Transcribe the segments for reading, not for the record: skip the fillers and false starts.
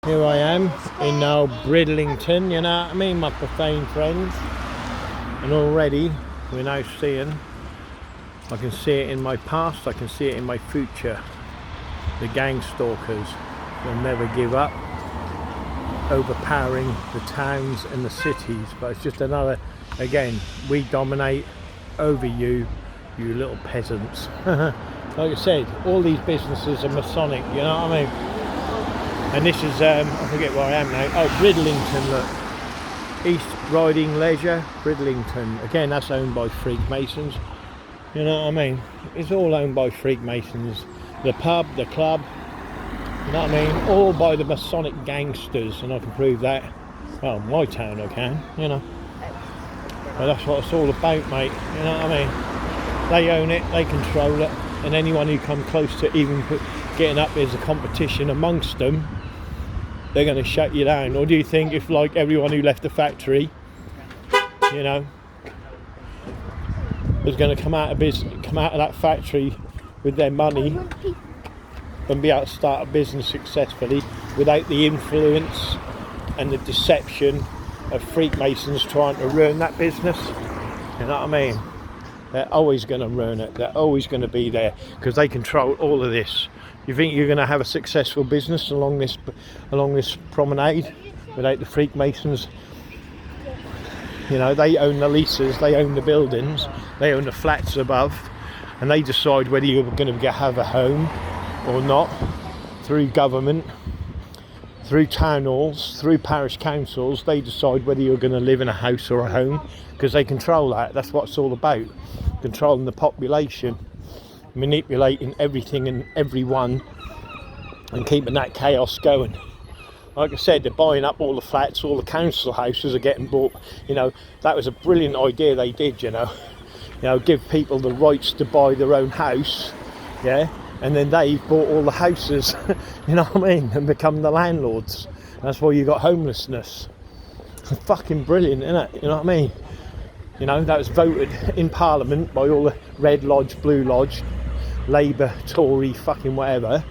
Here I am in Bridlington, you know what I mean, my profane friends. And already we're now seeing, I can see it in my past, I can see it in my future. The gang stalkers will never give up, overpowering the towns and the cities. But it's just another, again, we dominate over you, you little peasants. Like I said, all these businesses are Masonic, you know what I mean? And this is, I forget where I am now. Oh, Bridlington, look. East Riding Leisure, Bridlington. Again, that's owned by Freakmasons. You know what I mean? It's all owned by Freakmasons. The pub, the club, you know what I mean? All by the Masonic gangsters, and I can prove that. Well, my town I can, you know. But that's what it's all about, mate. You know what I mean? They own it, they control it, and anyone who come close to even getting up as a competition amongst them, they're going to shut you down. Or do you think if, like, everyone who left the factory, you know, was going to come out of that factory with their money and be able to start a business successfully without the influence and the deception of Freakmasons trying to ruin that business? You know what I mean? They're always going to ruin it. They're always going to be there because they control all of this. You think you're going to have a successful business along this promenade without the Freakmasons? You know, they own the leases, they own the buildings, they own the flats above, and they decide whether you're going to have a home or not through government, through town halls, through parish councils. They decide whether you're going to live in a house or a home because they control that. That's what it's all about, controlling the population, manipulating everything and everyone and keeping that chaos going. Like I said, they're buying up all the flats, all the council houses are getting bought. You know, that was a brilliant idea they did, you know, give people the rights to buy their own house, yeah, and then they bought all the houses, you know what I mean, and become the landlords. That's why you got homelessness. It's fucking brilliant, isn't it? You know what I mean? You know, that was voted in Parliament by all the Red Lodge, Blue Lodge, Labour, Tory, fucking whatever,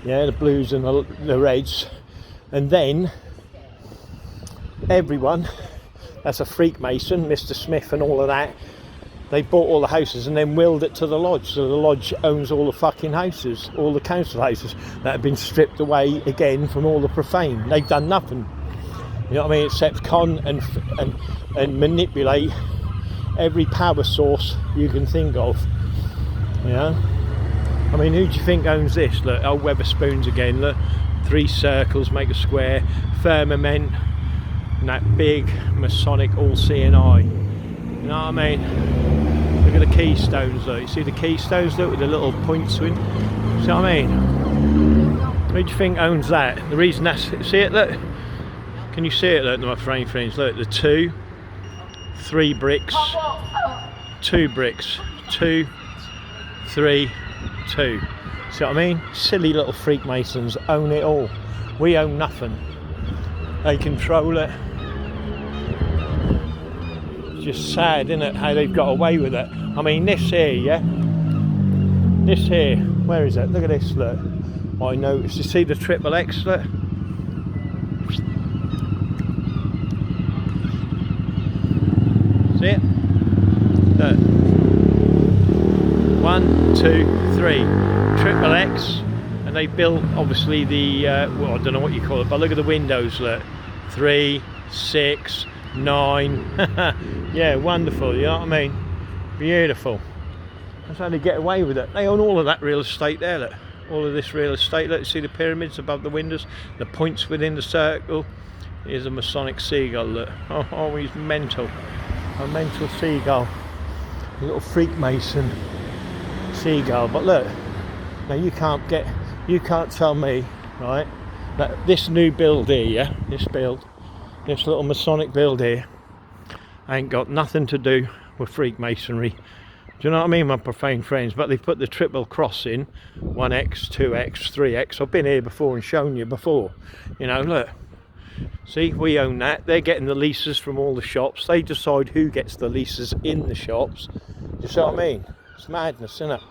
yeah, the Blues and the Reds. And then everyone, that's a Freakmason, Mr. Smith and all of that, they bought all the houses and then willed it to the lodge. So the lodge owns all the fucking houses, all the council houses that have been stripped away again from all the profane. They've done nothing, you know what I mean, except con and manipulate every power source you can think of, you know. I mean, who do you think owns this? Look, old Weatherspoons again, look. 3 circles make a square, firmament, and that big Masonic all-seeing eye. You know what I mean? Look at the keystones, look. You see the keystones, look, with the little points in. See what I mean? Who do you think owns that? The reason that's, see it, look? Can you see it, look, my friends? Look, the 2, 3 bricks, 2 bricks, 2, 3, 2. See what I mean? Silly little Freakmasons own it all. We own nothing. They control it. It's just sad, isn't it, how they've got away with it. I mean, this here, yeah? This here, where is it? Look at this, look. I noticed, you see the triple X, look? See it? Look. 1, 2, 3. Triple X, and they built obviously the well, I don't know what you call it, but look at the windows, look. 3, 6, 9. Yeah, wonderful, you know what I mean? Beautiful. That's how they get away with it. They own all of that real estate there, look. All of this real estate, look, see the pyramids above the windows, the points within the circle. Here's a Masonic seagull, look. Oh, he's mental. A mental seagull. A little Freakmason seagull. But look, now you can't tell me, right, that this new build here, yeah, this little Masonic build here ain't got nothing to do with Freakmasonry. Do you know what I mean, my profane friends? But they've put the triple cross in, 1X, 2X, 3X. I've been here before and shown you before. You know, look. See, we own that. They're getting the leases from all the shops. They decide who gets the leases in the shops. Do you see what I mean? It's madness, isn't it?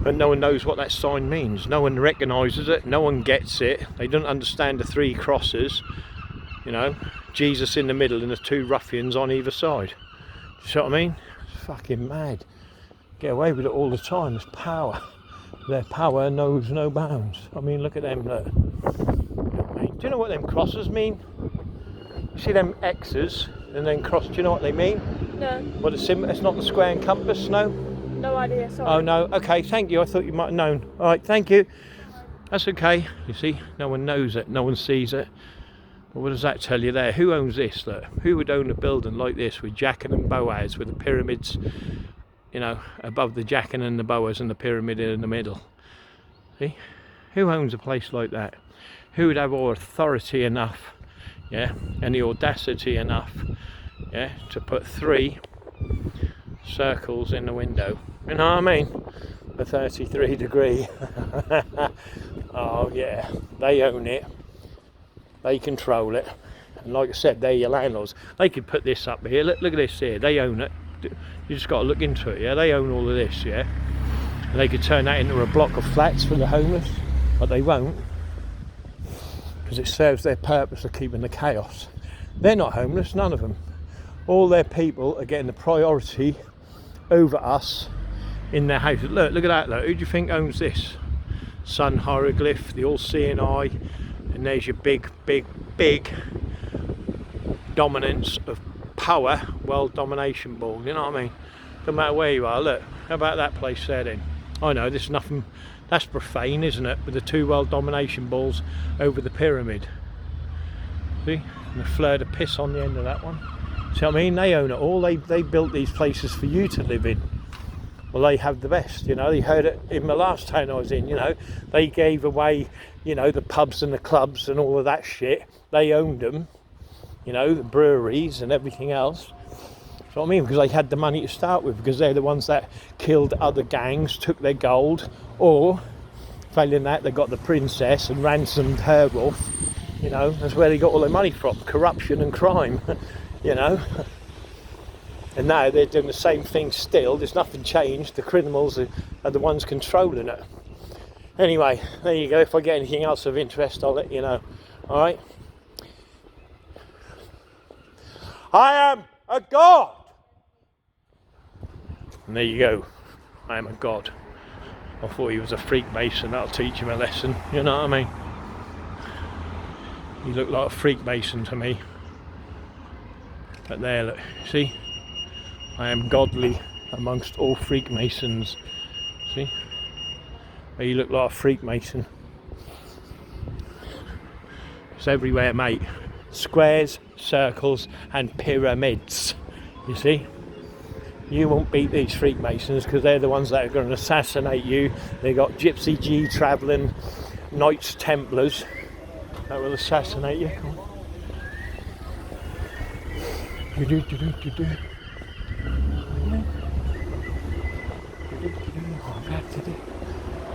And no one knows what that sign means. No one recognises it. No one gets it. They don't understand the 3 crosses. You know, Jesus in the middle and the 2 ruffians on either side. Do you see what I mean? It's fucking mad. Get away with it all the time. It's power. Their power knows no bounds. I mean, look at them. Look. Do you know what them crosses mean? You see them X's and then cross. Do you know what they mean? No. What it's not the square and compass. No. No idea, sorry. Oh no, okay, thank you. I thought you might have known. Alright, thank you. That's okay. You see, no one knows it, no one sees it. But what does that tell you there? Who owns this? Look, who would own a building like this with Jachin and Boaz, with the pyramids, you know, above the Jachin and the Boaz and the pyramid in the middle? See? Who owns a place like that? Who would have authority enough, yeah, and the audacity enough, yeah, to put 3 circles in the window? You know what I mean? A 33 degree. Oh yeah, they own it. They control it. And like I said, they're your landlords. They could put this up here. Look at this here. They own it. You just got to look into it, yeah? They own all of this, yeah? And they could turn that into a block of flats for the homeless, but they won't. Because it serves their purpose of keeping the chaos. They're not homeless, none of them. All their people are getting the priority over us in their houses. Look at that. Look, who do you think owns this? Sun hieroglyph, the all-seeing eye, and there's your big dominance of power, world domination ball. You know what I mean? No matter where you are. Look, how about that place there then? I know there's nothing. That's profane, isn't it? With the 2 world domination balls over the pyramid. See, and the fleur de piss on the end of that one. See what I mean? They own it all. They built these places for you to live in. Well, they have the best, you know. You heard it in the last town I was in, you know. They gave away, you know, the pubs and the clubs and all of that shit. They owned them, you know, the breweries and everything else. That's what I mean, because they had the money to start with, because they're the ones that killed other gangs, took their gold, or, failing that, they got the princess and ransomed her off. You know, that's where they got all their money from, corruption and crime, you know. And now they're doing the same thing still. There's nothing changed. The criminals are the ones controlling it. Anyway, there you go. If I get anything else of interest, I'll let you know. Alright? I am a god! And there you go. I am a god. I thought he was a Freakmason. That'll teach him a lesson. You know what I mean? He looked like a Freakmason to me. But there, look. See? I am godly amongst all Freakmasons. See? You look like a Freakmason. It's everywhere, mate. Squares, circles, and pyramids. You see? You won't beat these Freakmasons because they're the ones that are going to assassinate you. They got Gypsy G travelling Knights Templars that will assassinate you. Come on. You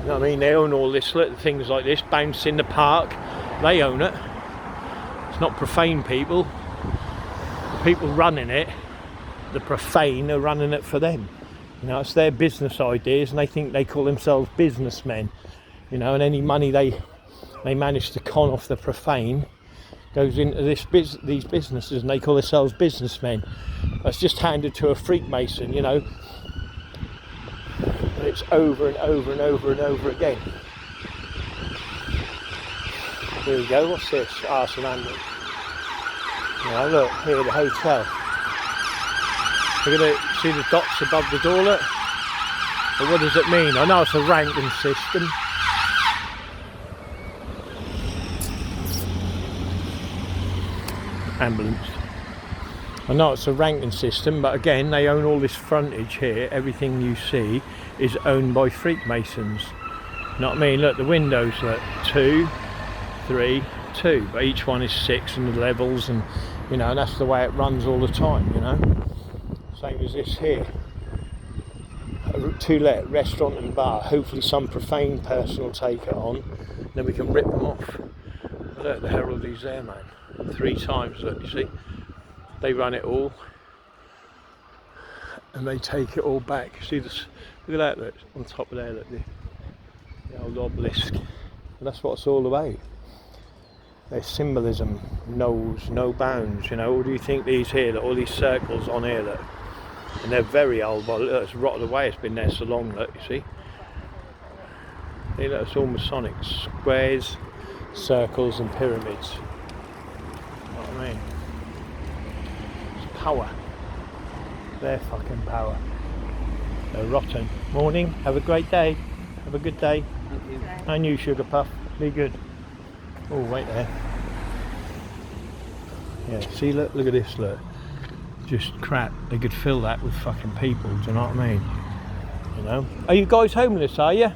know what I mean? They own all this, little things like this, bounce in the park. They own it. It's not profane people. The people running it, the profane, are running it for them. You know, it's their business ideas, and they think they call themselves businessmen. You know, and any money they manage to con off the profane goes into these businesses, and they call themselves businessmen. That's just handed to a Freakmason, you know. And it's over and over and over and over again. Here we go. What's this? Arson Ambulance. Now look, here the hotel. Look at it. See the dots above the door, look? But what does it mean? I know it's a ranking system. Ambulance. I know it's a ranking system, but again, they own all this frontage here. Everything you see is owned by Freakmasons. You know what I mean? Look, the windows, look, 2, 3, 2, but each one is 6 and the levels, and you know, and that's the way it runs all the time, you know. Same as this here. A to-let restaurant and bar. Hopefully some profane person will take it on, then we can rip them off. Look, the heraldies there, man. 3 times, look, you see? They run it all, and they take it all back. See this? Look at that, look, on top of there, look. The old obelisk. And that's what it's all about. Their symbolism knows no bounds, you know. What do you think these here, all these circles on here, look? And they're very old, but look, it's rotted away, it's been there so long, look, you see. See, look, it's all Masonic, squares, circles and pyramids. You know what I mean? It's power. Their fucking power. They're rotten. Morning, have a great day. Have a good day. Thank you. And you, Sugar Puff. Be good. Oh, wait there. Yeah, see, look at this, look. Just crap. They could fill that with fucking people, do you know what I mean? You know? Are you guys homeless, are you?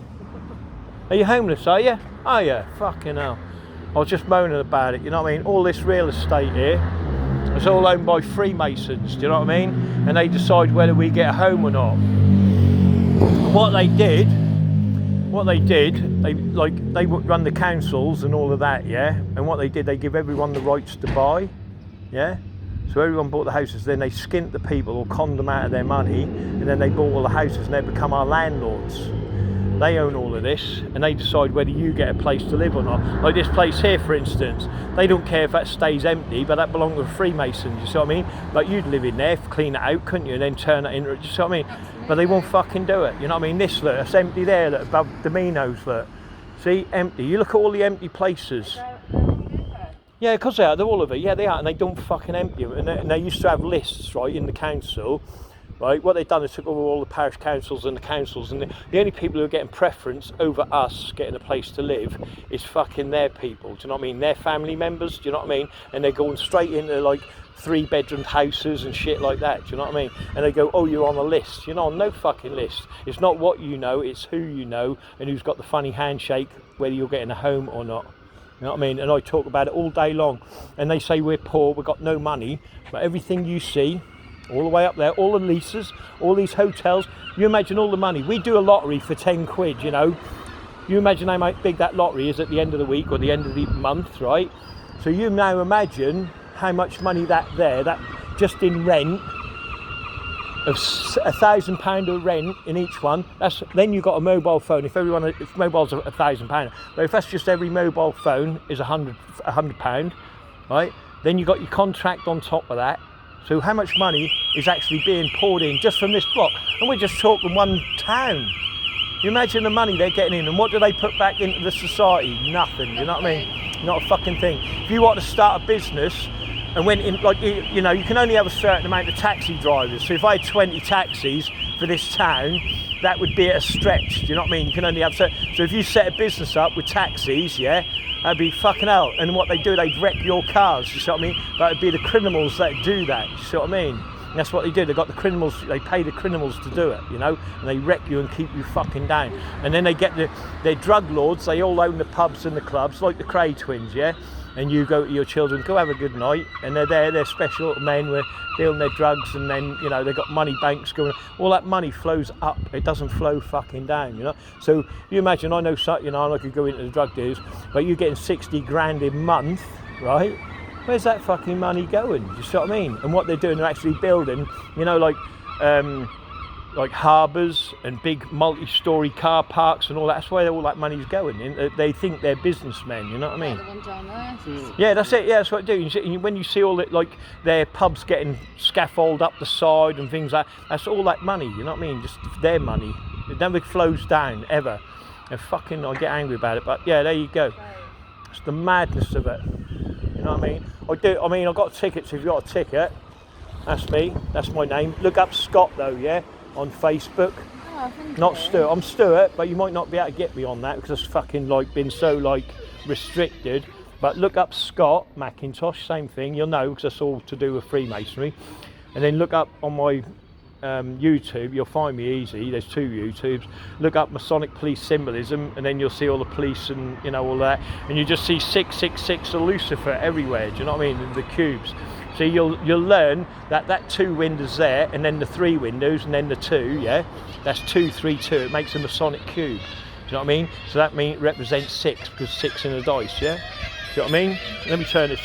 Are you homeless, are you? Are you? Fucking hell. I was just moaning about it, you know what I mean? All this real estate here, it's all owned by Freemasons, do you know what I mean? And they decide whether we get a home or not. What they did, they would run the councils and all of that, yeah? And what they did, they give everyone the rights to buy, yeah? So everyone bought the houses, then they skint the people or conned them out of their money, and then they bought all the houses and they become our landlords. They own all of this, and they decide whether you get a place to live or not. Like this place here, for instance, they don't care if that stays empty, but that belongs to the Freemasons, you see what I mean? Like you'd live in there, clean it out, couldn't you, and then turn it into, you see what I mean? But they won't fucking do it, you know what I mean? This, look, it's empty there, look, above Domino's, look. See, empty. You look at all the empty places. Yeah, because they are, they're all of it, yeah they are, and they don't fucking empty them. And they used to have lists, right, in the council. Right, what they've done is took over all the parish councils and the councils, and the only people who are getting preference over us getting a place to live is fucking their people, do you know what I mean? Their family members, do you know what I mean? And they're going straight into like 3-bedroom houses and shit like that, do you know what I mean? And they go, oh, you're on a list. You're not on no fucking list. It's not what you know, it's who you know and who's got the funny handshake, whether you're getting a home or not. You know what I mean? And I talk about it all day long. And they say we're poor, we've got no money, but everything you see, all the way up there, all the leases, all these hotels, you imagine all the money. We do a lottery for 10 quid, you know. You imagine how big that lottery is at the end of the week or the end of the month, right? So you now imagine how much money that just in rent, of £1,000 of rent in each one. Then you've got a mobile phone. If mobile's £1,000, but if that's just every mobile phone is £100, right? Then you've got your contract on top of that. So how much money is actually being poured in just from this block? And we're just talking one town. You imagine the money they're getting in, and what do they put back into the society? Nothing, you know what I mean? Not a fucking thing. If you want to start a business and went in, like, you know, you can only have a certain amount of taxi drivers. So if I had 20 taxis for this town, that would be at a stretch, do you know what I mean? You can only have so if you set a business up with taxis, yeah, that'd be fucking hell. And what they do, they'd wreck your cars, you see what I mean? That would be the criminals that do that, you see what I mean? And that's what they do. They got the criminals, they pay the criminals to do it, you know, and they wreck you and keep you fucking down. And then they get their drug lords, they all own the pubs and the clubs, like the Cray twins, yeah? And you go to your children, go have a good night, and they're there, they're special little men with dealing their drugs, and then, you know, they've got money banks going, all that money flows up, it doesn't flow fucking down, you know. So you imagine, I know, you know, I could go into the drug deals, but you're getting 60 grand a month, right? Where's that fucking money going? You see what I mean? And what they're doing, they're actually building, you know, like harbours and big multi-storey car parks and all that. That's where all that money's going. They think they're businessmen, you know what I mean? The one down there. Yeah, that's it. Yeah, that's what they do. When you see all that, like their pubs getting scaffold up the side and things like that, that's all that money, you know what I mean? Just their money. It never flows down, ever. And fucking, I get angry about it, but yeah, there you go. It's the madness of it. You know what I mean? I've got tickets. If you've got a ticket, that's me. That's my name. Look up Scott, though, yeah? On Facebook. Oh, thank Not you. Stuart. I'm Stuart, but you might not be able to get me on that because it's fucking like been so like restricted. But look up Scott McIntosh, same thing. You'll know because that's all to do with Freemasonry. And then look up on my YouTube. You'll find me easy. There's 2 YouTubes. Look up Masonic police symbolism, and then you'll see all the police and you know all that. And you just see 666 or Lucifer everywhere. Do you know what I mean? The cubes. So you'll learn that 2 windows there, and then the 3 windows, and then the 2, yeah? That's 2, 3, 2. It makes a Masonic cube. Do you know what I mean? So that means it represents 6, because 6 in a dice, yeah? Do you know what I mean? Let me turn this